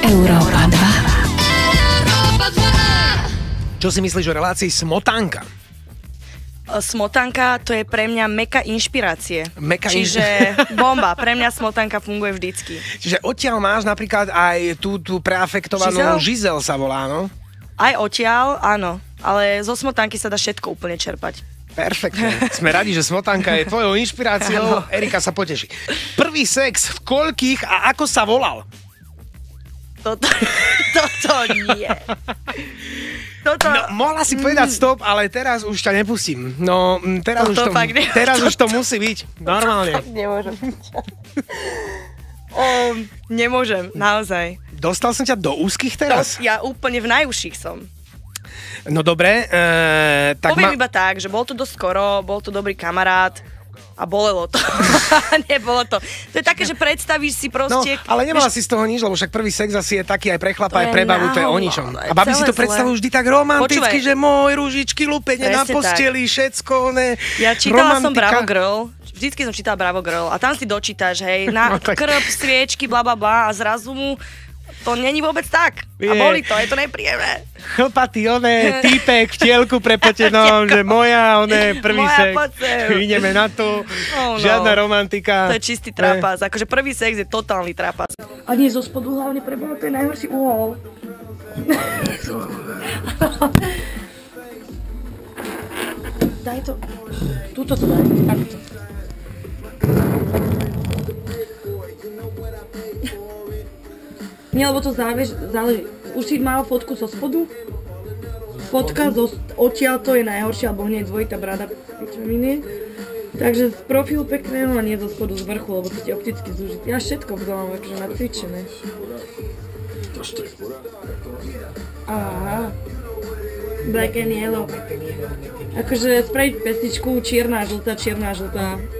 Európa 2. Čo si myslíš o relácii Smotanka? Smotanka to je pre mňa meka inšpirácie. Čiže bomba, pre mňa smotanka funguje vždycky. Čiže odtiaľ máš napríklad aj tú preafektovanú Žizel sa volá, no? Aj odtiaľ, áno. Ale zo smotanky sa dá všetko úplne čerpať. Perfektne. Sme radi, že Smotanka je tvojou inšpiráciou. Erika sa poteší. Prvý sex v koľkých a ako sa volal? Toto nie. No, mohla si povedať stop, ale teraz už ťa nepustím. No, teraz už to musí byť. Normálne. Nemôžem. Nemôžem, naozaj. Dostal som ťa do úzkých teraz? Ja úplne v najúžších som. No dobre, tak poviem iba tak, že bol to dosť skoro, bol to dobrý kamarát. A bolelo to. Nebolo to. To je také, že predstavíš si proste... No, ale nemala si z toho nič, lebo však prvý sex asi je taký aj pre chlapa, aj pre babu, to je o ničom. A babi si to predstavujú vždy tak romanticky, že môj rúžičky, lúpenie na posteli, všetko, ne. Ja čítala som Bravo Girl, vždycky som čítala Bravo Girl a tam si dočítaš, hej, na krb, sviečky, blablabla a zrazu mu... To není vôbec tak. A boli to, je to nepríjemné. Chlpatý, týpek v tielku prepotenom, že moja, prvý sex. Ideme na to. Žiadna romantika. To je čistý trapas. Akože prvý sex je totálny trapas. A nie zo spodu hlavne preboha, to je najhorší uhol. Daj to. Tuto to daj. Takto. Nie, lebo to záleží. Už si mal fotku zo spodu? Fotka odtiaľ to je najhoršie, alebo hneď dvojitá brada pičoviny. Takže z profilu pekného a nie zo spodu z vrchu, lebo to ti opticky zúžiť. Ja všetko v doma, akože nacvičené. Aha. Black and yellow. Akože spraviť pesničku čierna, žltá.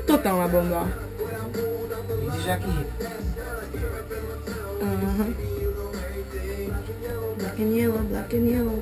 Totálna bomba. Vidíš, aký hit? Black and yellow.